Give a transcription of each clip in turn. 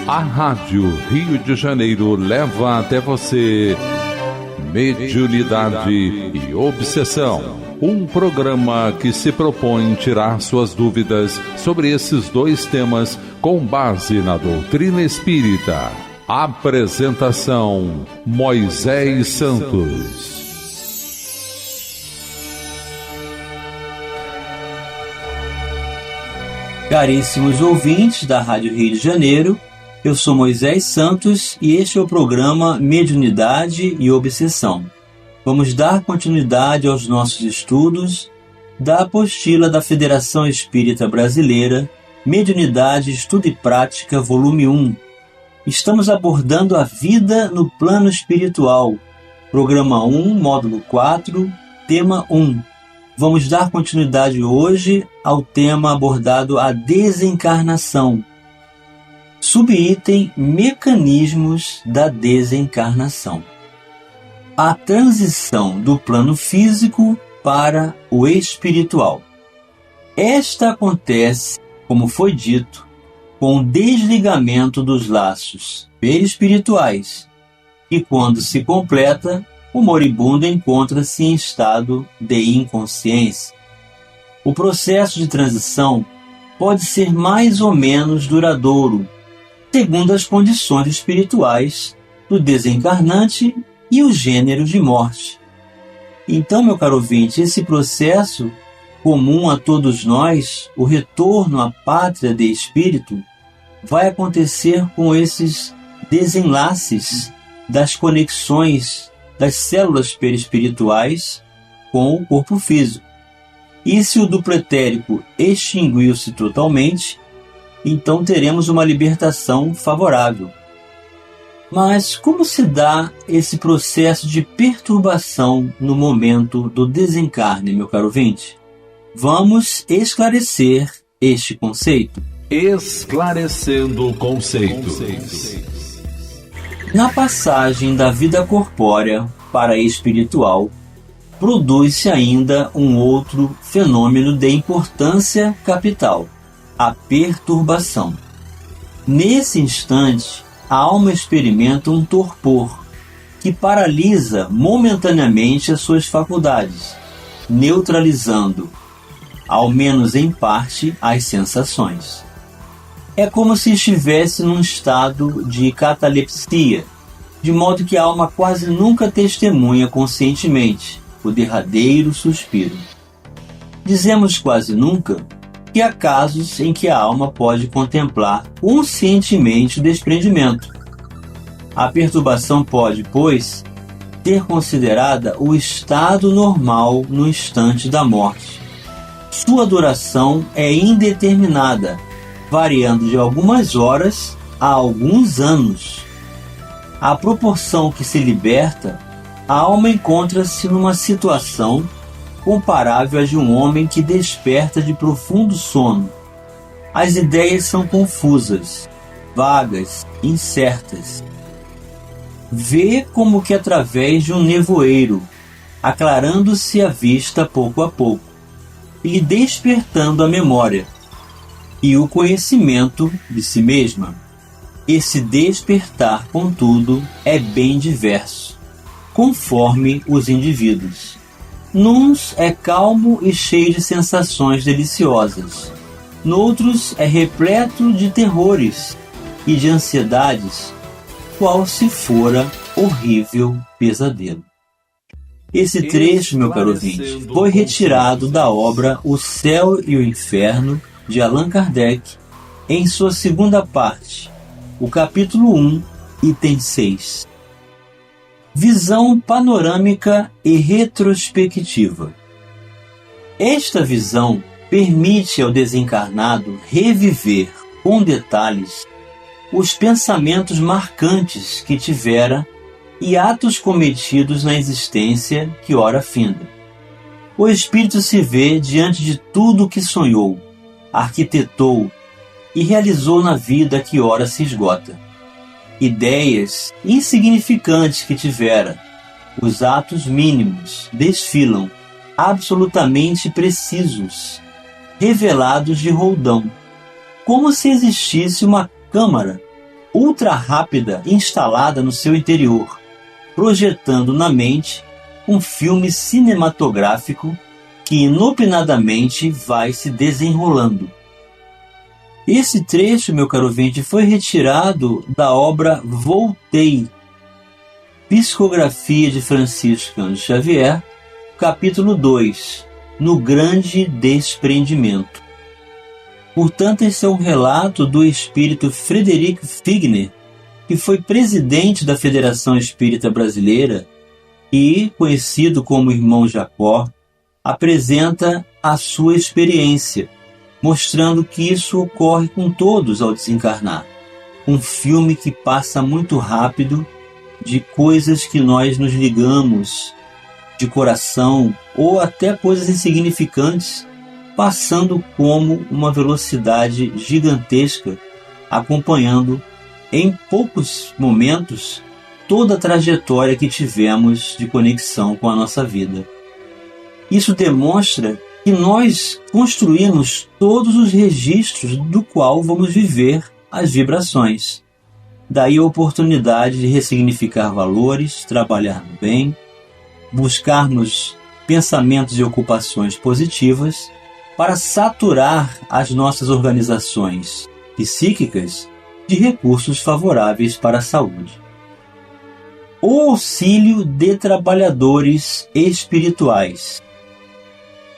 A Rádio Rio de Janeiro leva até você Mediunidade e Obsessão. Um programa que se propõe tirar suas dúvidas sobre esses dois temas com base na doutrina espírita. Apresentação: Moisés Santos. Caríssimos ouvintes da Rádio Rio de Janeiro, eu sou Moisés Santos e este é o programa Mediunidade e Obsessão. Vamos dar continuidade aos nossos estudos da apostila da Federação Espírita Brasileira, Mediunidade, Estudo e Prática, volume 1. Estamos abordando a vida no plano espiritual, programa 1, módulo 4, tema 1. Vamos dar continuidade hoje ao tema abordado a desencarnação. Subitem Mecanismos da Desencarnação. A transição do plano físico para o espiritual. Esta acontece, como foi dito, com o desligamento dos laços perispirituais e, quando se completa, o moribundo encontra-se em estado de inconsciência. O processo de transição pode ser mais ou menos duradouro, segundo as condições espirituais do desencarnante e o gênero de morte. Então, meu caro ouvinte, esse processo, comum a todos nós, o retorno à pátria de espírito, vai acontecer com esses desenlaces das conexões das células perispirituais com o corpo físico. E se o duplo etérico extinguiu-se totalmente, então teremos uma libertação favorável. Mas como se dá esse processo de perturbação no momento do desencarne, meu caro ouvinte? Vamos esclarecer este conceito. Esclarecendo conceitos. Na passagem da vida corpórea para a espiritual, produz-se ainda um outro fenômeno de importância capital, a perturbação. Nesse instante, a alma experimenta um torpor que paralisa momentaneamente as suas faculdades, neutralizando, ao menos em parte, as sensações. É como se estivesse num estado de catalepsia, de modo que a alma quase nunca testemunha conscientemente o derradeiro suspiro. Dizemos quase nunca, que há casos em que a alma pode contemplar conscientemente o desprendimento. A perturbação pode, pois, ser considerada o estado normal no instante da morte. Sua duração é indeterminada, variando de algumas horas a alguns anos. À proporção que se liberta, a alma encontra-se numa situação comparável à de um homem que desperta de profundo sono. As ideias são confusas, vagas, incertas. Vê como que através de um nevoeiro, aclarando-se a vista pouco a pouco, e despertando a memória e o conhecimento de si mesma. Esse despertar, contudo, é bem diverso, conforme os indivíduos. Nuns é calmo e cheio de sensações deliciosas. Noutros é repleto de terrores e de ansiedades, qual se fora horrível pesadelo. Esse trecho, meu caro ouvinte, foi retirado da obra O Céu e o Inferno, de Allan Kardec, em sua segunda parte, o capítulo 1, item 6. Visão panorâmica e retrospectiva. Esta visão permite ao desencarnado reviver, com detalhes, os pensamentos marcantes que tivera e atos cometidos na existência que ora finda. O espírito se vê diante de tudo o que sonhou, arquitetou e realizou na vida que ora se esgota. Ideias insignificantes que tivera, os atos mínimos desfilam, absolutamente precisos, revelados de roldão, como se existisse uma câmara ultra rápida instalada no seu interior, projetando na mente um filme cinematográfico que inopinadamente vai se desenrolando. Esse trecho, meu caro ouvinte, foi retirado da obra Voltei, Psicografia de Francisco Cândido Xavier, capítulo 2, No Grande Desprendimento. Portanto, esse é um relato do espírito Frederico Figner, que foi presidente da Federação Espírita Brasileira e, conhecido como Irmão Jacó, apresenta a sua experiência, mostrando que isso ocorre com todos ao desencarnar. Um filme que passa muito rápido de coisas que nós nos ligamos de coração ou até coisas insignificantes, passando como uma velocidade gigantesca, acompanhando em poucos momentos toda a trajetória que tivemos de conexão com a nossa vida. Isso demonstra que nós construímos todos os registros do qual vamos viver as vibrações. Daí a oportunidade de ressignificar valores, trabalhar no bem, buscarmos pensamentos e ocupações positivas para saturar as nossas organizações psíquicas de recursos favoráveis para a saúde. O auxílio de trabalhadores espirituais.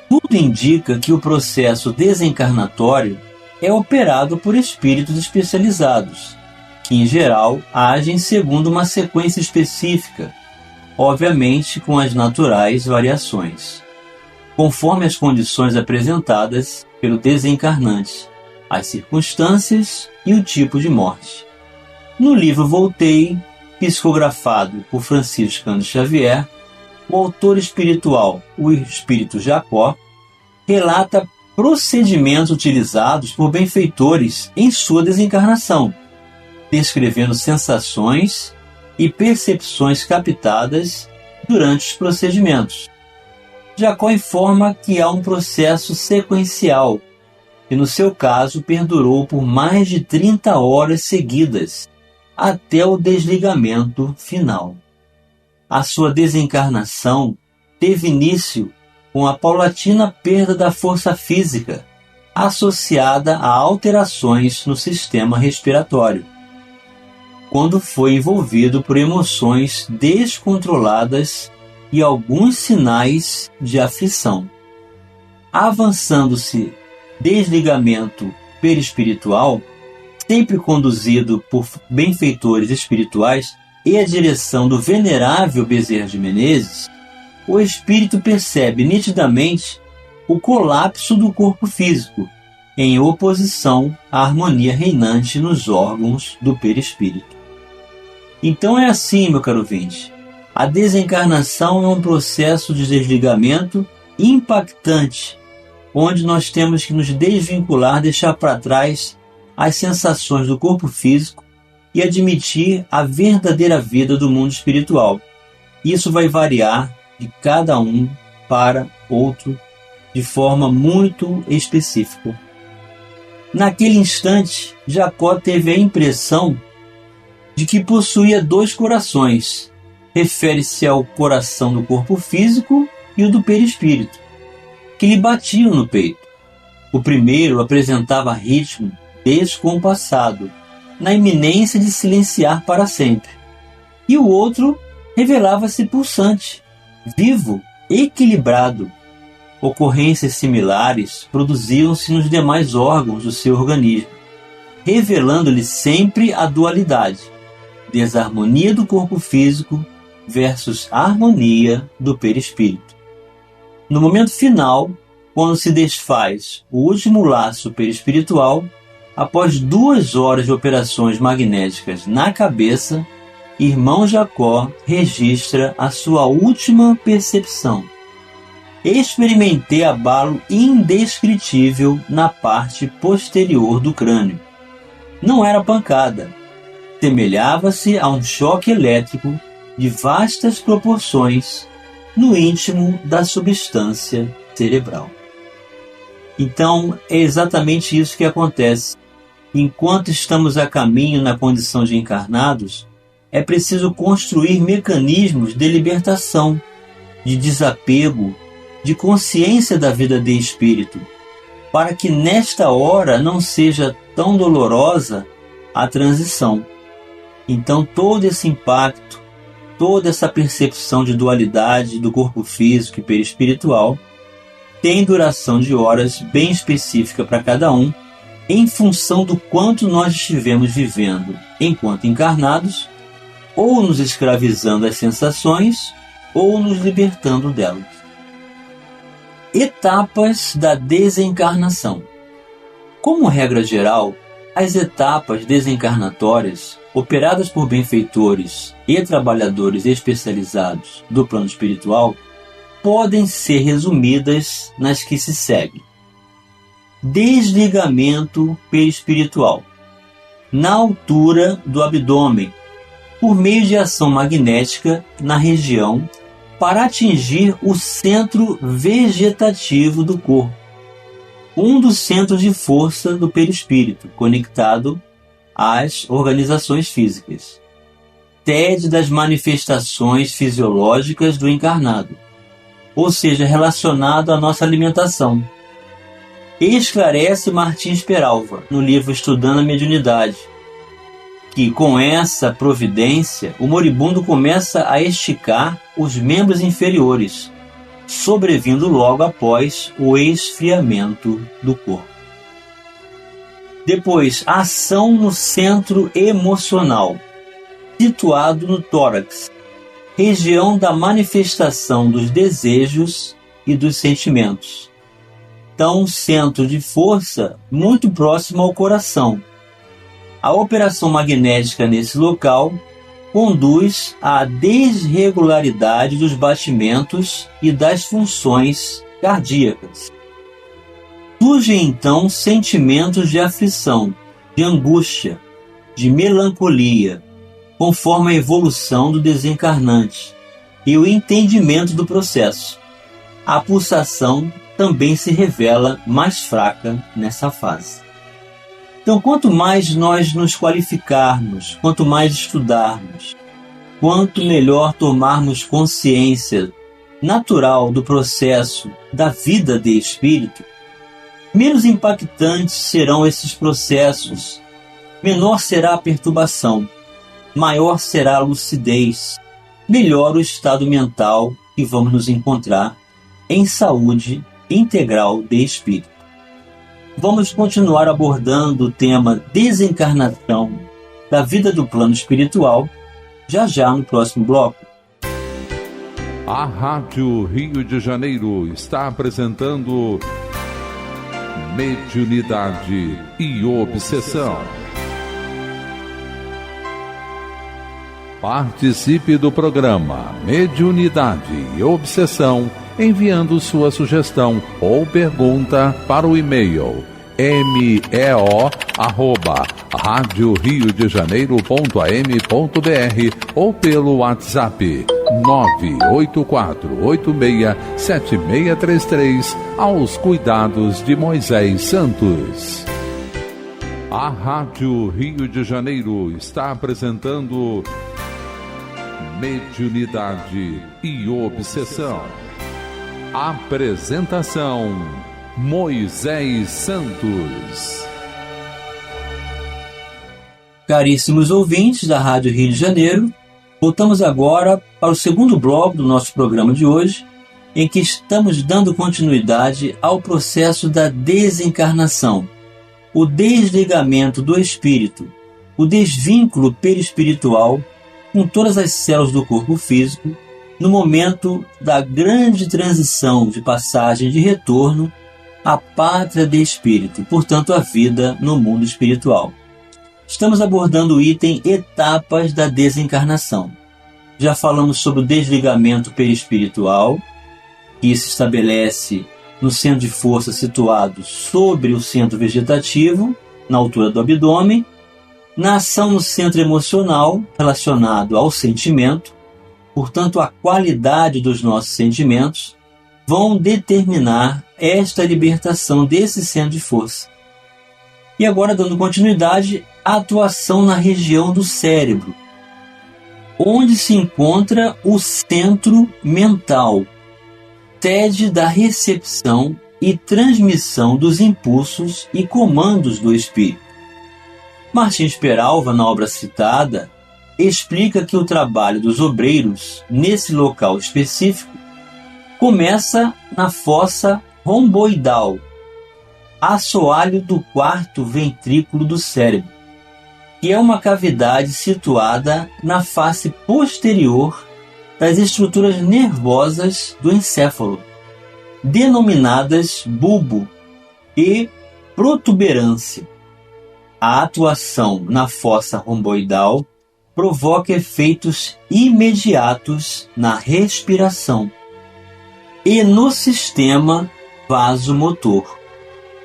Tudo indica que o processo desencarnatório é operado por espíritos especializados, que em geral agem segundo uma sequência específica, obviamente com as naturais variações, conforme as condições apresentadas pelo desencarnante, as circunstâncias e o tipo de morte. No livro Voltei, psicografado por Francisco Cândido Xavier, o autor espiritual, o espírito Jacó, relata procedimentos utilizados por benfeitores em sua desencarnação, descrevendo sensações e percepções captadas durante os procedimentos. Jacó informa que há um processo sequencial, que no seu caso perdurou por mais de 30 horas seguidas, até o desligamento final. A sua desencarnação teve início com a paulatina perda da força física, associada a alterações no sistema respiratório, quando foi envolvido por emoções descontroladas e alguns sinais de aflição. Avançando-se desligamento perispiritual, sempre conduzido por benfeitores espirituais e a direção do venerável Bezerra de Menezes, o espírito percebe nitidamente o colapso do corpo físico, em oposição à harmonia reinante nos órgãos do perispírito. Então é assim, meu caro ouvinte, a desencarnação é um processo de desligamento impactante, onde nós temos que nos desvincular, deixar para trás as sensações do corpo físico e admitir a verdadeira vida do mundo espiritual. Isso vai variar de cada um para outro de forma muito específica. Naquele instante, Jacó teve a impressão de que possuía 2 corações. Refere-se ao coração do corpo físico e o do perispírito, que lhe batiam no peito. O primeiro apresentava ritmo descompassado, na iminência de silenciar para sempre. E o outro revelava-se pulsante, vivo, equilibrado. Ocorrências similares produziam-se nos demais órgãos do seu organismo, revelando-lhe sempre a dualidade, desarmonia do corpo físico versus harmonia do perispírito. No momento final, quando se desfaz o último laço perispiritual, após 2 horas de operações magnéticas na cabeça, Irmão Jacó registra a sua última percepção. Experimentei abalo indescritível na parte posterior do crânio. Não era pancada. Semelhava-se a um choque elétrico de vastas proporções no íntimo da substância cerebral. Então, é exatamente isso que acontece enquanto estamos a caminho na condição de encarnados, é preciso construir mecanismos de libertação, de desapego, de consciência da vida de espírito, para que nesta hora não seja tão dolorosa a transição. Então todo esse impacto, toda essa percepção de dualidade do corpo físico e perispiritual tem duração de horas bem específica para cada um, em função do quanto nós estivemos vivendo enquanto encarnados, ou nos escravizando às sensações, ou nos libertando delas. Etapas da desencarnação. Como regra geral, as etapas desencarnatórias, operadas por benfeitores e trabalhadores especializados do plano espiritual, podem ser resumidas nas que se seguem. Desligamento perispiritual. Na altura do abdômen, por meio de ação magnética na região, para atingir o centro vegetativo do corpo, um dos centros de força do perispírito, conectado às organizações físicas. Sede das manifestações fisiológicas do encarnado, ou seja, relacionado à nossa alimentação. Esclarece Martins Peralva, no livro Estudando a Mediunidade, que com essa providência, o moribundo começa a esticar os membros inferiores, sobrevindo logo após o esfriamento do corpo. Depois, ação no centro emocional, situado no tórax, região da manifestação dos desejos e dos sentimentos. Então, um centro de força muito próximo ao coração. A operação magnética nesse local conduz à desregularidade dos batimentos e das funções cardíacas. Surgem então sentimentos de aflição, de angústia, de melancolia, conforme a evolução do desencarnante e o entendimento do processo. A pulsação também se revela mais fraca nessa fase. Então, quanto mais nós nos qualificarmos, quanto mais estudarmos, quanto melhor tomarmos consciência natural do processo da vida de espírito, menos impactantes serão esses processos, menor será a perturbação, maior será a lucidez, melhor o estado mental que vamos nos encontrar em saúde integral de espírito. Vamos continuar abordando o tema desencarnação da vida do plano espiritual já no próximo bloco. A Rádio Rio de Janeiro está apresentando Mediunidade e Obsessão. Participe do programa Mediunidade e Obsessão enviando sua sugestão ou pergunta para o e-mail meo@radioriodejaneiro.am.br ou pelo WhatsApp 984867633 aos cuidados de Moisés Santos. A Rádio Rio de Janeiro está apresentando Mediunidade e Obsessão. Apresentação: Moisés Santos. Caríssimos ouvintes da Rádio Rio de Janeiro, voltamos agora para o segundo bloco do nosso programa de hoje, em que estamos dando continuidade ao processo da desencarnação, o desligamento do espírito, o desvínculo perispiritual com todas as células do corpo físico, no momento da grande transição de passagem de retorno à pátria de espírito, portanto a vida no mundo espiritual. Estamos abordando o item etapas da desencarnação. Já falamos sobre o desligamento perispiritual, que se estabelece no centro de força situado sobre o centro vegetativo, na altura do abdômen, na ação no centro emocional, relacionado ao sentimento, portanto a qualidade dos nossos sentimentos, vão determinar esta libertação desse centro de força. E agora, dando continuidade, a atuação na região do cérebro, onde se encontra o centro mental, sede da recepção e transmissão dos impulsos e comandos do espírito. Martins Peralva, na obra citada, explica que o trabalho dos obreiros, nesse local específico, começa na fossa romboidal, assoalho do quarto ventrículo do cérebro, que é uma cavidade situada na face posterior das estruturas nervosas do encéfalo, denominadas bulbo e protuberância. A atuação na fossa romboidal provoca efeitos imediatos na respiração e no sistema vasomotor,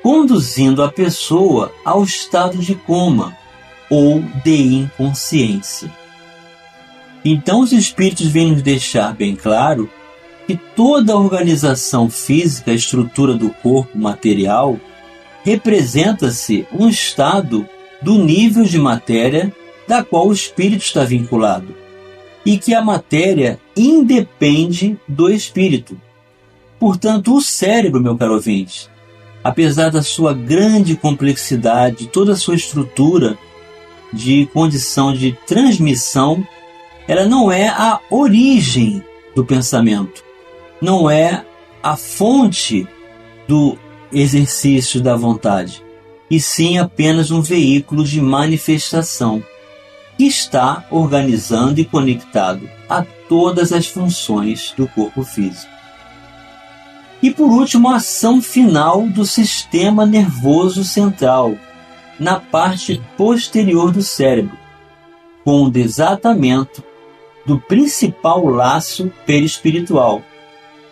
conduzindo a pessoa ao estado de coma ou de inconsciência. Então os espíritos vêm nos deixar bem claro que toda a organização física, a estrutura do corpo material, representa-se um estado do nível de matéria da qual o espírito está vinculado, e que a matéria independe do espírito. Portanto, o cérebro, meu caro ouvinte, apesar da sua grande complexidade, toda a sua estrutura de condição de transmissão, ela não é a origem do pensamento, não é a fonte do exercício da vontade, e sim apenas um veículo de manifestação que está organizando e conectado a todas as funções do corpo físico. E por último, a ação final do sistema nervoso central, na parte posterior do cérebro, com o desatamento do principal laço perispiritual,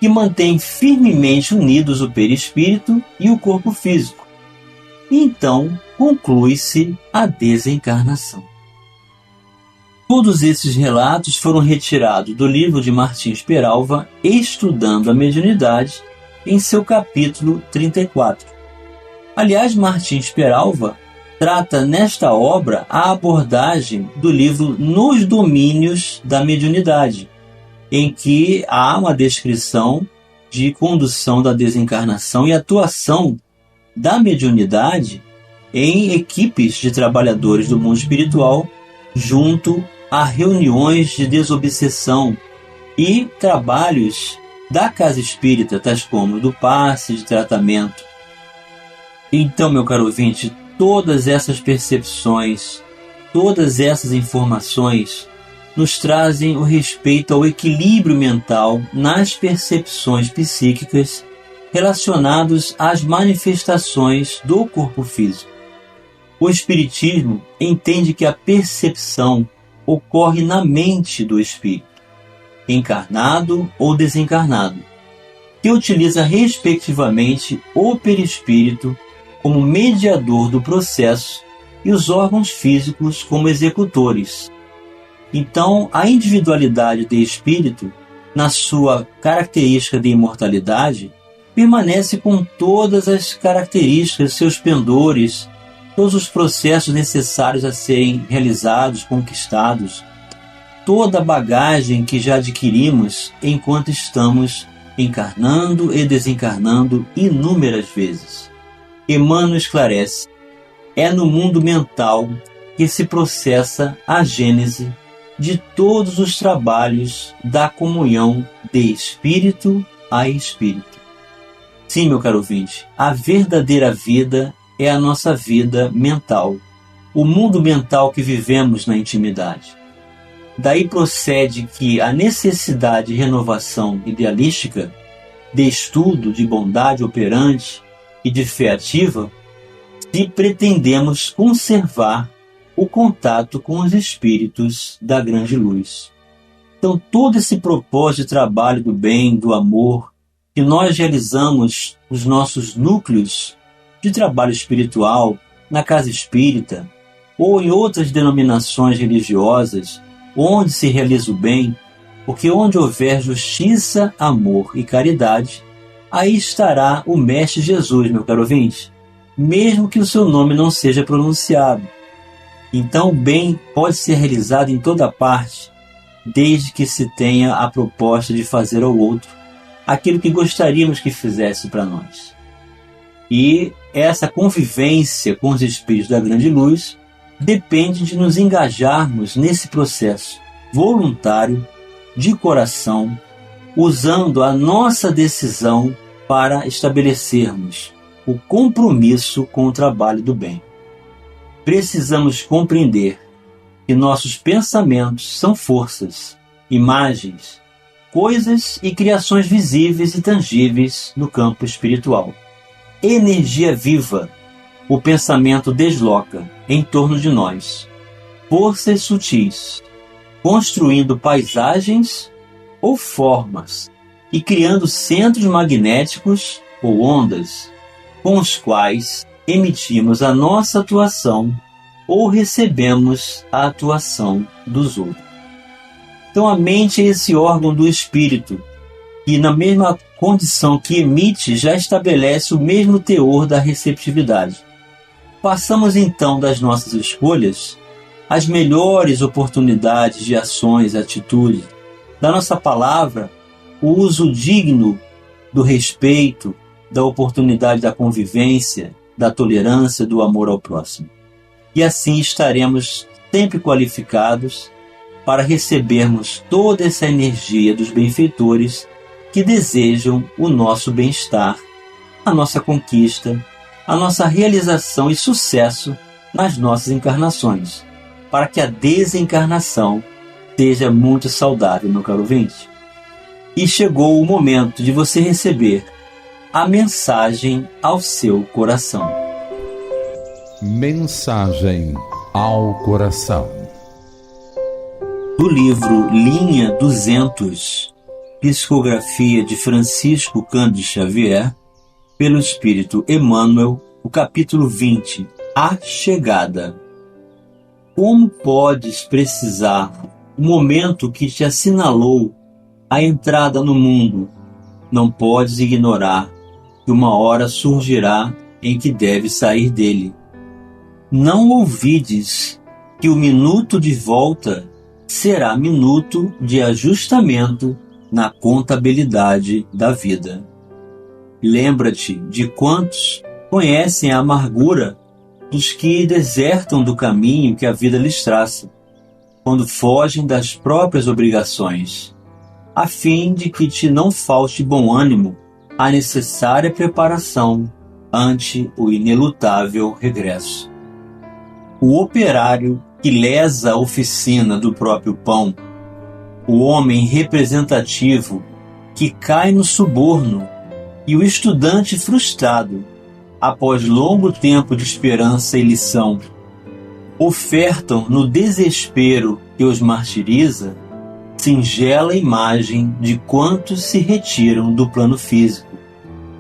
que mantém firmemente unidos o perispírito e o corpo físico. E então conclui-se a desencarnação. Todos esses relatos foram retirados do livro de Martins Peralva, Estudando a Mediunidade, em seu capítulo 34. Aliás, Martins Peralva trata nesta obra a abordagem do livro Nos Domínios da Mediunidade, em que há uma descrição de condução da desencarnação e atuação da mediunidade em equipes de trabalhadores do mundo espiritual, junto a reuniões de desobsessão e trabalhos da casa espírita, tais como do passe de tratamento. Então, meu caro ouvinte, todas essas percepções, todas essas informações nos trazem o respeito ao equilíbrio mental nas percepções psíquicas relacionados às manifestações do corpo físico. O Espiritismo entende que a percepção ocorre na mente do espírito, encarnado ou desencarnado, que utiliza respectivamente o perispírito como mediador do processo e os órgãos físicos como executores. Então, a individualidade de espírito, na sua característica de imortalidade, permanece com todas as características, seus pendores, todos os processos necessários a serem realizados, conquistados, toda a bagagem que já adquirimos enquanto estamos encarnando e desencarnando inúmeras vezes. Emmanuel esclarece: é no mundo mental que se processa a gênese de todos os trabalhos da comunhão de espírito a espírito. Sim, meu caro ouvinte, a verdadeira vida é a nossa vida mental, o mundo mental que vivemos na intimidade. Daí procede que a necessidade de renovação idealística, de estudo, de bondade operante e de fé ativa, se pretendemos conservar o contato com os espíritos da grande luz. Então, todo esse propósito de trabalho do bem, do amor, que nós realizamos nos nossos núcleos de trabalho espiritual, na casa espírita, ou em outras denominações religiosas, onde se realiza o bem, porque onde houver justiça, amor e caridade, aí estará o Mestre Jesus, meu caro ouvinte. mesmo que o seu nome não seja pronunciado. Então o bem pode ser realizado em toda parte, desde que se tenha a proposta de fazer ao outro aquilo que gostaríamos que fizesse para nós. E essa convivência com os espíritos da grande luz depende de nos engajarmos nesse processo voluntário, de coração, usando a nossa decisão para estabelecermos o compromisso com o trabalho do bem. Precisamos compreender que nossos pensamentos são forças, imagens, coisas e criações visíveis e tangíveis no campo espiritual. Energia viva, o pensamento desloca em torno de nós, forças sutis, construindo paisagens ou formas e criando centros magnéticos ou ondas, com os quais emitimos a nossa atuação ou recebemos a atuação dos outros. Então a mente é esse órgão do espírito, que na mesma condição que emite já estabelece o mesmo teor da receptividade. Passamos então das nossas escolhas as melhores oportunidades de ações e atitudes, da nossa palavra, o uso digno do respeito, da oportunidade da convivência, da tolerância, do amor ao próximo. E assim estaremos sempre qualificados para recebermos toda essa energia dos benfeitores que desejam o nosso bem-estar, a nossa conquista, a nossa realização e sucesso nas nossas encarnações, para que a desencarnação seja muito saudável, meu caro ouvinte. E chegou o momento de você receber a mensagem ao seu coração. Mensagem ao coração. Do livro Linha 200, Psicografia de Francisco Cândido Xavier, pelo Espírito Emmanuel, o capítulo 20, A Chegada. Como podes precisar o momento que te assinalou a entrada no mundo? Não podes ignorar que uma hora surgirá em que deves sair dele. Não ouvides que o minuto de volta será minuto de ajustamento na contabilidade da vida. Lembra-te de quantos conhecem a amargura dos que desertam do caminho que a vida lhes traça, quando fogem das próprias obrigações, a fim de que te não falte bom ânimo a necessária preparação ante o inelutável regresso. O operário que lesa a oficina do próprio pão, o homem representativo que cai no suborno e o estudante frustrado, após longo tempo de esperança e lição, ofertam no desespero que os martiriza singela imagem de quantos se retiram do plano físico,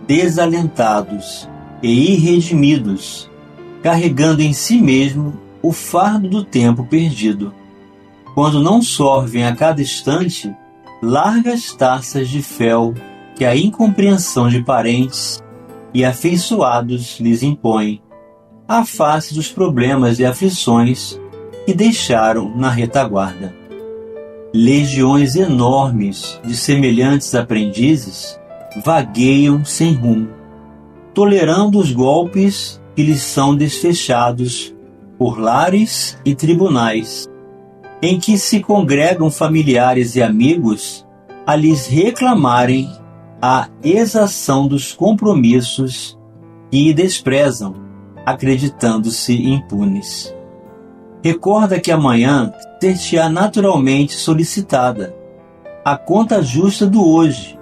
desalentados e irredimidos, carregando em si mesmo o fardo do tempo perdido, quando não sorvem a cada instante largas taças de fel que a incompreensão de parentes e afeiçoados lhes impõe, à face dos problemas e aflições que deixaram na retaguarda. Legiões enormes de semelhantes aprendizes vagueiam sem rumo, tolerando os golpes que lhes são desfechados por lares e tribunais, em que se congregam familiares e amigos a lhes reclamarem a exação dos compromissos que desprezam, acreditando-se impunes. Recorda que amanhã ter-te-á naturalmente solicitada a conta justa do hoje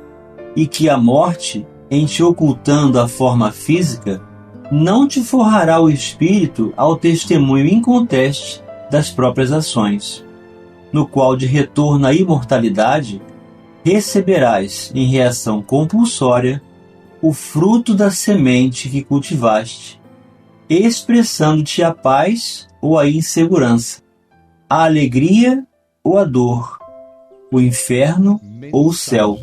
e que a morte, em te ocultando a forma física, não te forrará o espírito ao testemunho inconteste das próprias ações, no qual, de retorno à imortalidade, receberás, em reação compulsória, o fruto da semente que cultivaste, expressando-te a paz ou a insegurança, a alegria ou a dor, o inferno ou o céu,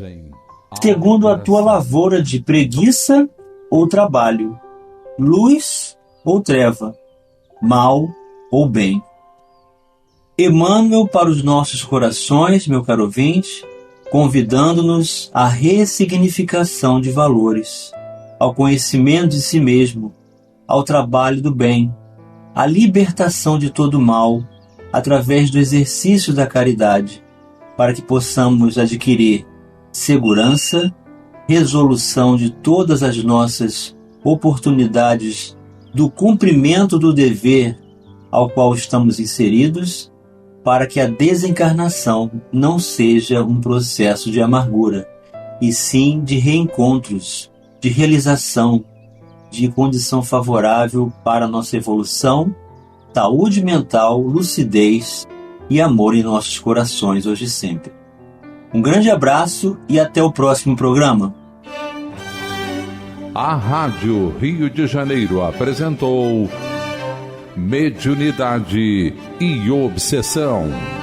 segundo a tua lavoura de preguiça ou trabalho, luz ou treva, mal ou bem. Emmanuel para os nossos corações, meu caro ouvinte, convidando-nos à ressignificação de valores, ao conhecimento de si mesmo, ao trabalho do bem, à libertação de todo mal, através do exercício da caridade, para que possamos adquirir segurança, resolução de todas as nossas oportunidades do cumprimento do dever ao qual estamos inseridos, para que a desencarnação não seja um processo de amargura, e sim de reencontros, de realização, de condição favorável para a nossa evolução, saúde mental, lucidez e amor em nossos corações hoje e sempre. Um grande abraço e até o próximo programa. A Rádio Rio de Janeiro apresentou Mediunidade e Obsessão.